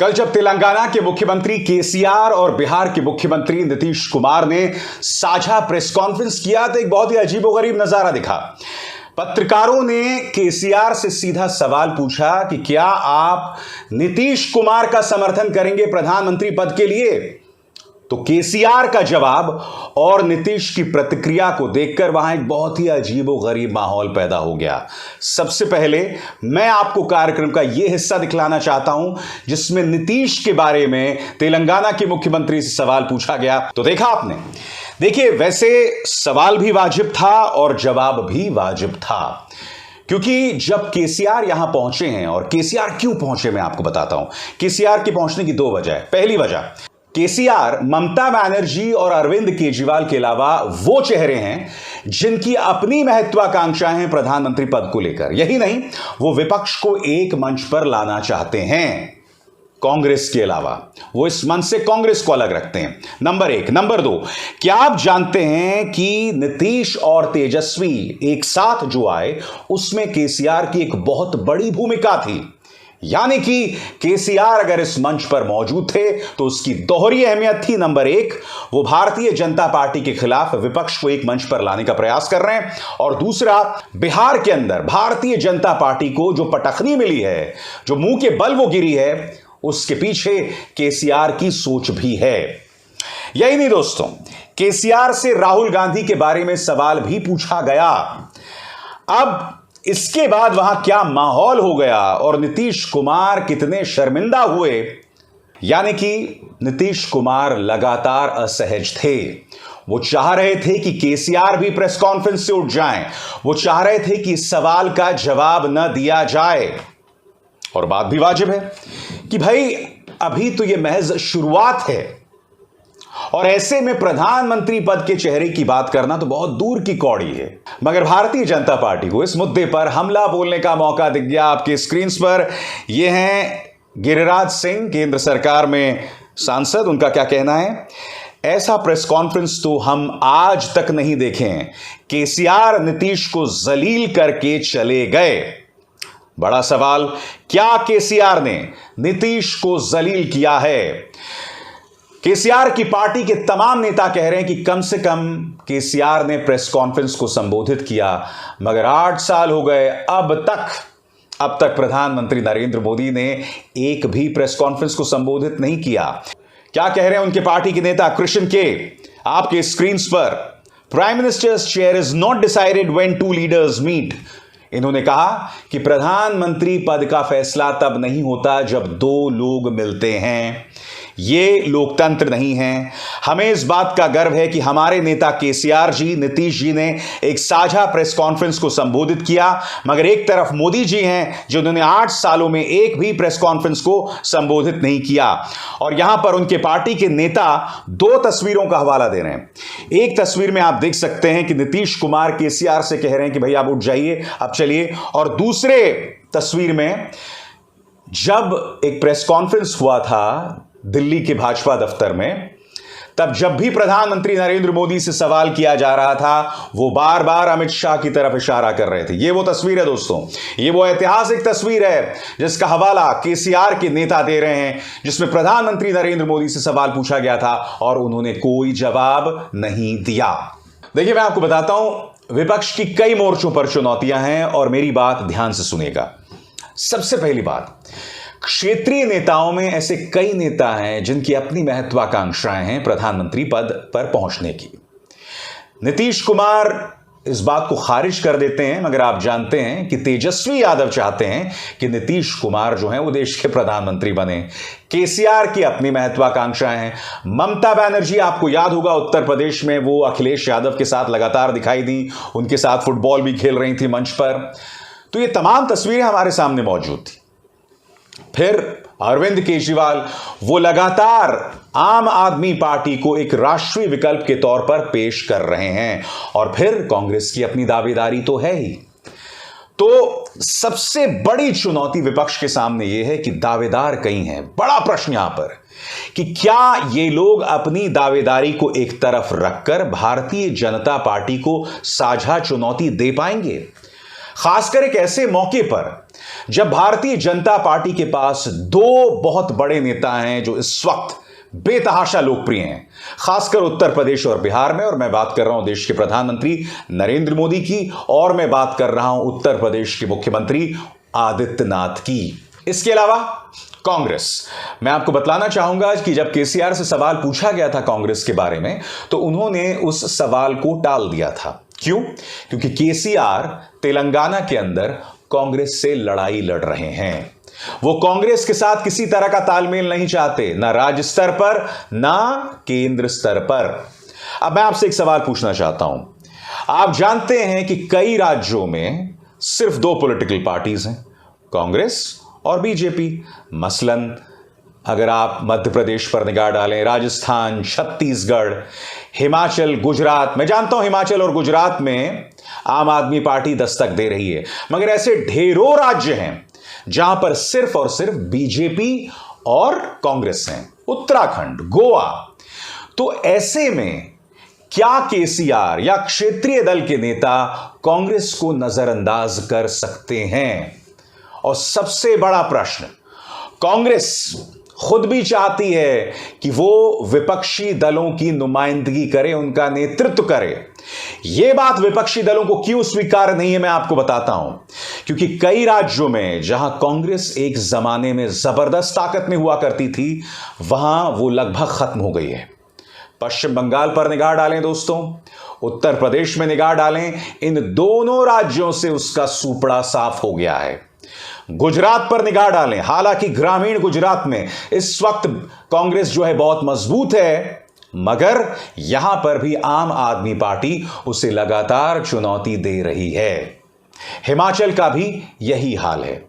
कल जब तेलंगाना के मुख्यमंत्री केसीआर और बिहार के मुख्यमंत्री नीतीश कुमार ने साझा प्रेस कॉन्फ्रेंस किया तो एक बहुत ही अजीबोगरीब नजारा दिखा। पत्रकारों ने केसीआर से सीधा सवाल पूछा कि क्या आप नीतीश कुमार का समर्थन करेंगे प्रधानमंत्री पद के लिए। तो केसीआर का जवाब और नीतीश की प्रतिक्रिया को देखकर वहां एक बहुत ही अजीबोगरीब माहौल पैदा हो गया। सबसे पहले मैं आपको कार्यक्रम का यह हिस्सा दिखलाना चाहता हूं जिसमें नीतीश के बारे में तेलंगाना के मुख्यमंत्री से सवाल पूछा गया। तो देखा आपने? देखिए, वैसे सवाल भी वाजिब था और जवाब भी वाजिब था, क्योंकि जब केसीआर यहां पहुंचे हैं, और केसीआर क्यों पहुंचे मैं आपको बताता हूं। केसीआर के पहुंचने की दो वजह है। पहली वजह, केसीआर ममता बनर्जी और अरविंद केजरीवाल के अलावा वो चेहरे हैं जिनकी अपनी महत्वाकांक्षाएं हैं प्रधानमंत्री पद को लेकर। यही नहीं, वो विपक्ष को एक मंच पर लाना चाहते हैं कांग्रेस के अलावा। वो इस मंच से कांग्रेस को अलग रखते हैं, नंबर एक। नंबर दो, क्या आप जानते हैं कि नीतीश और तेजस्वी एक साथ जो आए उसमें केसीआर की एक बहुत बड़ी भूमिका थी। यानी कि केसीआर अगर इस मंच पर मौजूद थे तो उसकी दोहरी अहमियत थी। नंबर एक, वो भारतीय जनता पार्टी के खिलाफ विपक्ष को एक मंच पर लाने का प्रयास कर रहे हैं, और दूसरा, बिहार के अंदर भारतीय जनता पार्टी को जो पटखनी मिली है, जो मुंह के बल वो गिरी है, उसके पीछे केसीआर की सोच भी है। यही नहीं दोस्तों, केसीआर से राहुल गांधी के बारे में सवाल भी पूछा गया। अब इसके बाद वहां क्या माहौल हो गया और नीतीश कुमार कितने शर्मिंदा हुए। यानी कि नीतीश कुमार लगातार असहज थे। वो चाह रहे थे कि केसीआर भी प्रेस कॉन्फ्रेंस से उठ जाएं। वो चाह रहे थे कि इस सवाल का जवाब न दिया जाए। और बात भी वाजिब है कि भाई अभी तो यह महज शुरुआत है, और ऐसे में प्रधानमंत्री पद के चेहरे की बात करना तो बहुत दूर की कौड़ी है। मगर भारतीय जनता पार्टी को इस मुद्दे पर हमला बोलने का मौका दिख गया। आपके स्क्रीन पर ये हैं गिरिराज सिंह, केंद्र सरकार में सांसद। उनका क्या कहना है? ऐसा प्रेस कॉन्फ्रेंस तो हम आज तक नहीं देखे हैं। केसीआर नीतीश को जलील करके चले गए। बड़ा सवाल, क्या केसीआर ने नीतीश को जलील किया है? केसीआर की पार्टी के तमाम नेता कह रहे हैं कि कम से कम केसीआर ने प्रेस कॉन्फ्रेंस को संबोधित किया, मगर 8 साल हो गए, अब तक प्रधानमंत्री नरेंद्र मोदी ने एक भी प्रेस कॉन्फ्रेंस को संबोधित नहीं किया। क्या कह रहे हैं उनके पार्टी के नेता कृष्ण के? आपके स्क्रीन पर, prime ministers chair is not decided when two leaders meet. इन्होंने कहा कि प्रधानमंत्री पद का फैसला तब नहीं होता जब दो लोग मिलते हैं। ये लोकतंत्र नहीं है। हमें इस बात का गर्व है कि हमारे नेता केसीआर जी, नीतीश जी ने एक साझा प्रेस कॉन्फ्रेंस को संबोधित किया, मगर एक तरफ मोदी जी हैं जिन्होंने 8 सालों में एक भी प्रेस कॉन्फ्रेंस को संबोधित नहीं किया। और यहां पर उनके पार्टी के नेता दो तस्वीरों का हवाला दे रहे हैं। एक तस्वीर में आप देख सकते हैं कि नीतीश कुमार केसीआर से कह रहे हैं कि भाई आप उठ जाइए, अब चलिए। और दूसरे तस्वीर में जब एक प्रेस कॉन्फ्रेंस हुआ था दिल्ली के भाजपा दफ्तर में, तब जब भी प्रधानमंत्री नरेंद्र मोदी से सवाल किया जा रहा था वो बार बार अमित शाह की तरफ इशारा कर रहे थे। ये वो तस्वीर है दोस्तों, ये वो ऐतिहासिक तस्वीर है जिसका हवाला केसीआर के नेता दे रहे हैं, जिसमें प्रधानमंत्री नरेंद्र मोदी से सवाल पूछा गया था और उन्होंने कोई जवाब नहीं दिया। देखिए, मैं आपको बताता हूं, विपक्ष की कई मोर्चों पर चुनौतियां हैं और मेरी बात ध्यान से सुनिएगा। सबसे पहली बात, क्षेत्रीय नेताओं में ऐसे कई नेता हैं जिनकी अपनी महत्वाकांक्षाएं हैं प्रधानमंत्री पद पर पहुंचने की। नीतीश कुमार इस बात को खारिज कर देते हैं, मगर आप जानते हैं कि तेजस्वी यादव चाहते हैं कि नीतीश कुमार जो हैं वो देश के प्रधानमंत्री बने। केसीआर की अपनी महत्वाकांक्षाएं हैं। ममता बनर्जी, आपको याद होगा, उत्तर प्रदेश में वो अखिलेश यादव के साथ लगातार दिखाई दी, उनके साथ फुटबॉल भी खेल रही थी मंच पर। तो ये तमाम तस्वीरें हमारे सामने मौजूद थी। फिर अरविंद केजरीवाल, वो लगातार आम आदमी पार्टी को एक राष्ट्रीय विकल्प के तौर पर पेश कर रहे हैं। और फिर कांग्रेस की अपनी दावेदारी तो है ही। तो सबसे बड़ी चुनौती विपक्ष के सामने यह है कि दावेदार कई हैं। बड़ा प्रश्न यहां पर कि क्या ये लोग अपनी दावेदारी को एक तरफ रखकर भारतीय जनता पार्टी को साझा चुनौती दे पाएंगे। खासकर एक ऐसे मौके पर जब भारतीय जनता पार्टी के पास दो बहुत बड़े नेता हैं जो इस वक्त बेतहाशा लोकप्रिय हैं, खासकर उत्तर प्रदेश और बिहार में। और मैं बात कर रहा हूं देश के प्रधानमंत्री नरेंद्र मोदी की, और मैं बात कर रहा हूं उत्तर प्रदेश के मुख्यमंत्री आदित्यनाथ की। इसके अलावा कांग्रेस, मैं आपको बतलाना चाहूंगा कि जब केसीआर से सवाल पूछा गया था कांग्रेस के बारे में, तो उन्होंने उस सवाल को टाल दिया था। क्यों? क्योंकि केसीआर तेलंगाना के अंदर कांग्रेस से लड़ाई लड़ रहे हैं। वो कांग्रेस के साथ किसी तरह का तालमेल नहीं चाहते, ना राज्य स्तर पर ना केंद्र स्तर पर। अब मैं आपसे एक सवाल पूछना चाहता हूं। आप जानते हैं कि कई राज्यों में सिर्फ दो पॉलिटिकल पार्टीज हैं, कांग्रेस और बीजेपी। मसलन अगर आप मध्य प्रदेश पर निगाह डालें, राजस्थान, छत्तीसगढ़, हिमाचल, गुजरात, मैं जानता हूं हिमाचल और गुजरात में आम आदमी पार्टी दस्तक दे रही है, मगर ऐसे ढेरों राज्य हैं जहां पर सिर्फ और सिर्फ बीजेपी और कांग्रेस हैं। उत्तराखंड, गोवा। तो ऐसे में क्या केसीआर या क्षेत्रीय दल के नेता कांग्रेस को नजरअंदाज कर सकते हैं? और सबसे बड़ा प्रश्न, कांग्रेस खुद भी चाहती है कि वो विपक्षी दलों की नुमाइंदगी करे, उनका नेतृत्व करे। यह बात विपक्षी दलों को क्यों स्वीकार नहीं है, मैं आपको बताता हूं। क्योंकि कई राज्यों में जहां कांग्रेस एक जमाने में जबरदस्त ताकत में हुआ करती थी, वहां वो लगभग खत्म हो गई है। पश्चिम बंगाल पर निगाह डालें दोस्तों, उत्तर प्रदेश में निगाह डालें, इन दोनों राज्यों से उसका सूपड़ा साफ हो गया है। गुजरात पर निगाह डालें, हालांकि ग्रामीण गुजरात में इस वक्त कांग्रेस जो है बहुत मजबूत है, मगर यहां पर भी आम आदमी पार्टी उसे लगातार चुनौती दे रही है। हिमाचल का भी यही हाल है।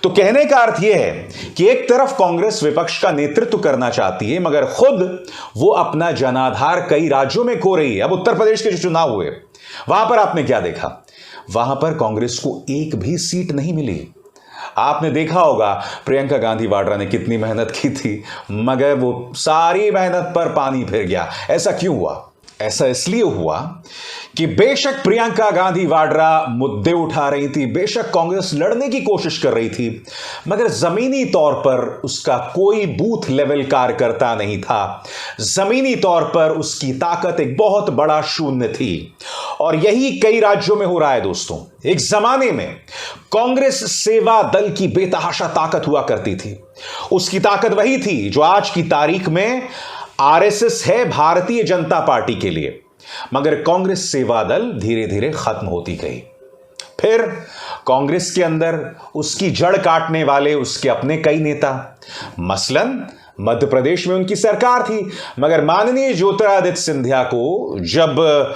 तो कहने का अर्थ यह है कि एक तरफ कांग्रेस विपक्ष का नेतृत्व करना चाहती है, मगर खुद वो अपना जनाधार कई राज्यों में खो रही है। अब उत्तर प्रदेश के जो चुनाव हुए, वहां पर आपने क्या देखा? वहां पर कांग्रेस को एक भी सीट नहीं मिली। आपने देखा होगा प्रियंका गांधी वाड्रा ने कितनी मेहनत की थी, मगर वो सारी मेहनत पर पानी फिर गया। ऐसा क्यों हुआ? ऐसा इसलिए हुआ कि बेशक प्रियंका गांधी वाड्रा मुद्दे उठा रही थी, बेशक कांग्रेस लड़ने की कोशिश कर रही थी, मगर जमीनी तौर पर उसका कोई बूथ लेवल कार्यकर्ता नहीं था। जमीनी तौर पर उसकी ताकत एक बहुत बड़ा शून्य थी। और यही कई राज्यों में हो रहा है दोस्तों। एक जमाने में कांग्रेस सेवा दल की बेतहाशा ताकत हुआ करती थी। उसकी ताकत वही थी जो आज की तारीख में आरएसएस है भारतीय जनता पार्टी के लिए। मगर कांग्रेस सेवा दल धीरे धीरे खत्म होती गई। फिर कांग्रेस के अंदर उसकी जड़ काटने वाले उसके अपने कई नेता, मसलन मध्य प्रदेश में उनकी सरकार थी, मगर माननीय ज्योतिरादित्य सिंधिया को जब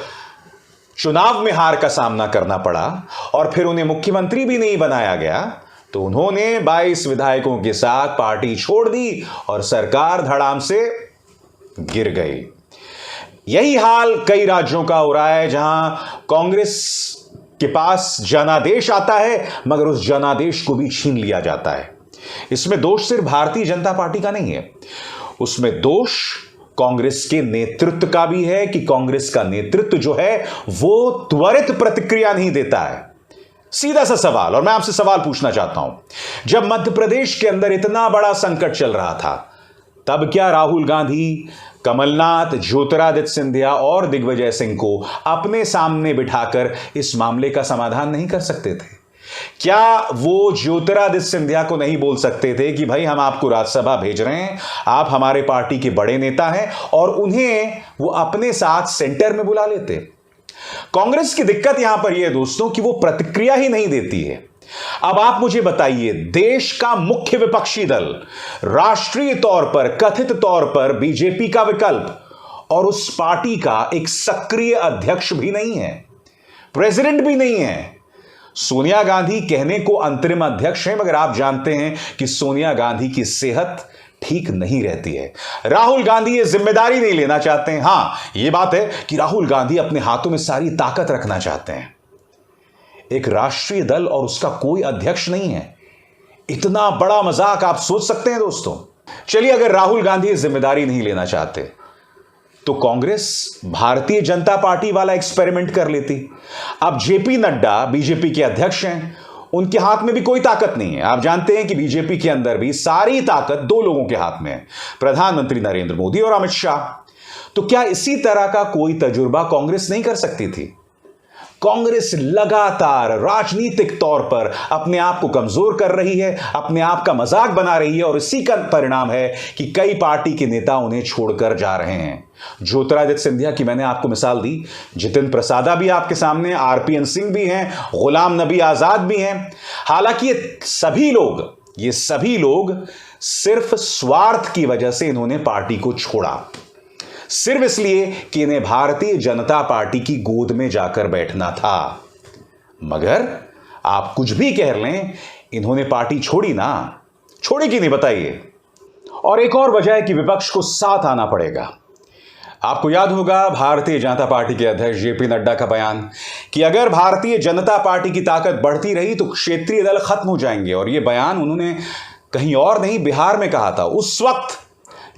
चुनाव में हार का सामना करना पड़ा और फिर उन्हें मुख्यमंत्री भी नहीं बनाया गया, तो उन्होंने 22 विधायकों के साथ पार्टी छोड़ दी और सरकार धड़ाम से गिर गई। यही हाल कई राज्यों का हो रहा है जहां कांग्रेस के पास जनादेश आता है, मगर उस जनादेश को भी छीन लिया जाता है। इसमें दोष सिर्फ भारतीय जनता पार्टी का नहीं है, उसमें दोष कांग्रेस के नेतृत्व का भी है कि कांग्रेस का नेतृत्व जो है वो त्वरित प्रतिक्रिया नहीं देता है। सीधा सा सवाल, और मैं आपसे सवाल पूछना चाहता हूं, जब मध्य प्रदेश के अंदर इतना बड़ा संकट चल रहा था, तब क्या राहुल गांधी, कमलनाथ, ज्योतिरादित्य सिंधिया और दिग्विजय सिंह को अपने सामने बिठाकर इस मामले का समाधान नहीं कर सकते थे? क्या वो ज्योतिरादित्य सिंधिया को नहीं बोल सकते थे कि भाई हम आपको राज्यसभा भेज रहे हैं, आप हमारे पार्टी के बड़े नेता हैं, और उन्हें वो अपने साथ सेंटर में बुला लेते? कांग्रेस की दिक्कत यहां पर यह है दोस्तों कि वो प्रतिक्रिया ही नहीं देती है। अब आप मुझे बताइए, देश का मुख्य विपक्षी दल, राष्ट्रीय तौर पर, कथित तौर पर बीजेपी का विकल्प, और उस पार्टी का एक सक्रिय अध्यक्ष भी नहीं है, प्रेसिडेंट भी नहीं है। सोनिया गांधी कहने को अंतरिम अध्यक्ष हैं, मगर आप जानते हैं कि सोनिया गांधी की सेहत ठीक नहीं रहती है। राहुल गांधी ये जिम्मेदारी नहीं लेना चाहते हैं। हां, यह बात है कि राहुल गांधी अपने हाथों में सारी ताकत रखना चाहते हैं। एक राष्ट्रीय दल और उसका कोई अध्यक्ष नहीं है, इतना बड़ा मजाक आप सोच सकते हैं दोस्तों? चलिए, अगर राहुल गांधी जिम्मेदारी नहीं लेना चाहते, तो कांग्रेस भारतीय जनता पार्टी वाला एक्सपेरिमेंट कर लेती। अब जेपी नड्डा बीजेपी के अध्यक्ष हैं, उनके हाथ में भी कोई ताकत नहीं है। आप जानते हैं कि बीजेपी के अंदर भी सारी ताकत दो लोगों के हाथ में है, प्रधानमंत्री नरेंद्र मोदी और अमित शाह। तो क्या इसी तरह का कोई तजुर्बा कांग्रेस नहीं कर सकती थी? कांग्रेस लगातार राजनीतिक तौर पर अपने आप को कमजोर कर रही है, अपने आप का मजाक बना रही है, और इसी का परिणाम है कि कई पार्टी के नेता उन्हें छोड़कर जा रहे हैं। ज्योतिरादित्य सिंधिया की मैंने आपको मिसाल दी, जितिन प्रसादा भी आपके सामने, आरपीएन सिंह भी हैं, गुलाम नबी आजाद भी हैं। हालांकि ये सभी लोग सिर्फ स्वार्थ की वजह से इन्होंने पार्टी को छोड़ा, सिर्फ इसलिए कि इन्हें भारतीय जनता पार्टी की गोद में जाकर बैठना था। मगर आप कुछ भी कह लें, इन्होंने पार्टी छोड़ी ना, छोड़ी कि नहीं बताइए। और एक और वजह है कि विपक्ष को साथ आना पड़ेगा। आपको याद होगा भारतीय जनता पार्टी के अध्यक्ष जेपी नड्डा का बयान कि अगर भारतीय जनता पार्टी की ताकत बढ़ती रही तो क्षेत्रीय दल खत्म हो जाएंगे। और यह बयान उन्होंने कहीं और नहीं, बिहार में कहा था, उस वक्त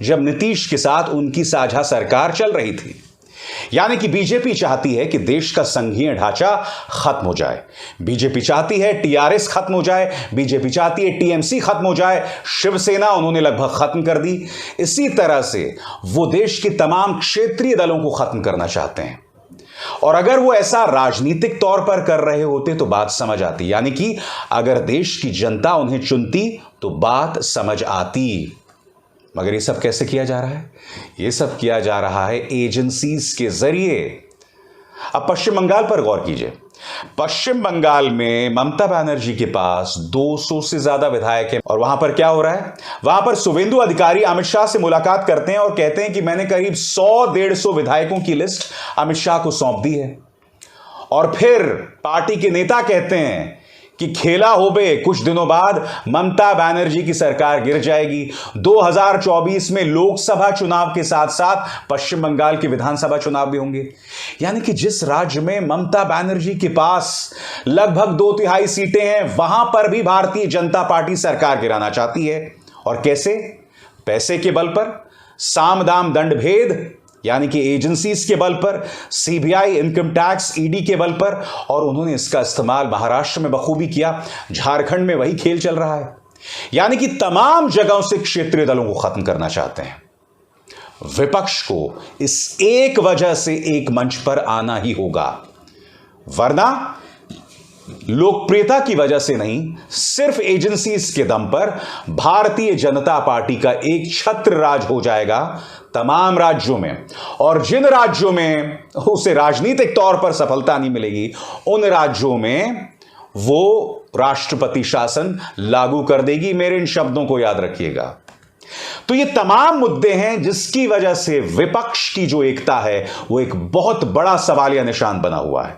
जब नीतीश के साथ उनकी साझा सरकार चल रही थी। यानी कि बीजेपी चाहती है कि देश का संघीय ढांचा खत्म हो जाए, बीजेपी चाहती है टीआरएस खत्म हो जाए, बीजेपी चाहती है टीएमसी खत्म हो जाए, शिवसेना उन्होंने लगभग खत्म कर दी। इसी तरह से वो देश के तमाम क्षेत्रीय दलों को खत्म करना चाहते हैं। और अगर वो ऐसा राजनीतिक तौर पर कर रहे होते तो बात समझ आती, यानी कि अगर देश की जनता उन्हें चुनती तो बात समझ आती। मगर ये सब कैसे किया जा रहा है? ये सब किया जा रहा है एजेंसीज के जरिए। अब पश्चिम बंगाल पर गौर कीजिए। पश्चिम बंगाल में ममता बनर्जी के पास 200 से ज्यादा विधायक हैं, और वहां पर क्या हो रहा है? वहां पर शुवेंदु अधिकारी अमित शाह से मुलाकात करते हैं और कहते हैं कि मैंने करीब 100-150 विधायकों की लिस्ट अमित शाह को सौंप दी है। और फिर पार्टी के नेता कहते हैं कि खेला हो बे, कुछ दिनों बाद ममता बनर्जी की सरकार गिर जाएगी। 2024 में लोकसभा चुनाव के साथ साथ पश्चिम बंगाल के विधानसभा चुनाव भी होंगे। यानी कि जिस राज्य में ममता बनर्जी के पास लगभग 2/3 सीटें हैं, वहां पर भी भारतीय जनता पार्टी सरकार गिराना चाहती है। और कैसे? पैसे के बल पर, साम दाम दंड भेद, यानी कि एजेंसीज के बल पर, सीबीआई, इनकम टैक्स, ईडी के बल पर। और उन्होंने इसका इस्तेमाल महाराष्ट्र में बखूबी किया, झारखंड में वही खेल चल रहा है। यानी कि तमाम जगहों से क्षेत्रीय दलों को खत्म करना चाहते हैं। विपक्ष को इस एक वजह से एक मंच पर आना ही होगा, वरना लोकप्रियता की वजह से नहीं, सिर्फ एजेंसीज के दम पर भारतीय जनता पार्टी का एक छत्र राज हो जाएगा तमाम राज्यों में। और जिन राज्यों में उसे राजनीतिक तौर पर सफलता नहीं मिलेगी, उन राज्यों में वो राष्ट्रपति शासन लागू कर देगी। मेरे इन शब्दों को याद रखिएगा। तो ये तमाम मुद्दे हैं जिसकी वजह से विपक्ष की जो एकता है वो एक बहुत बड़ा सवालिया निशान बना हुआ है,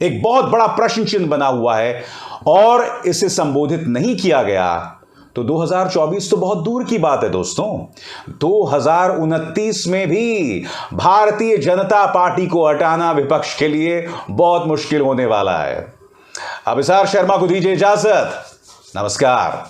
एक बहुत बड़ा प्रश्न चिन्ह बना हुआ है। और इसे संबोधित नहीं किया गया तो 2024 तो बहुत दूर की बात है दोस्तों। 2029 में भी भारतीय जनता पार्टी को हटाना विपक्ष के लिए बहुत मुश्किल होने वाला है। अभिसार शर्मा को दीजिए इजाजत। नमस्कार।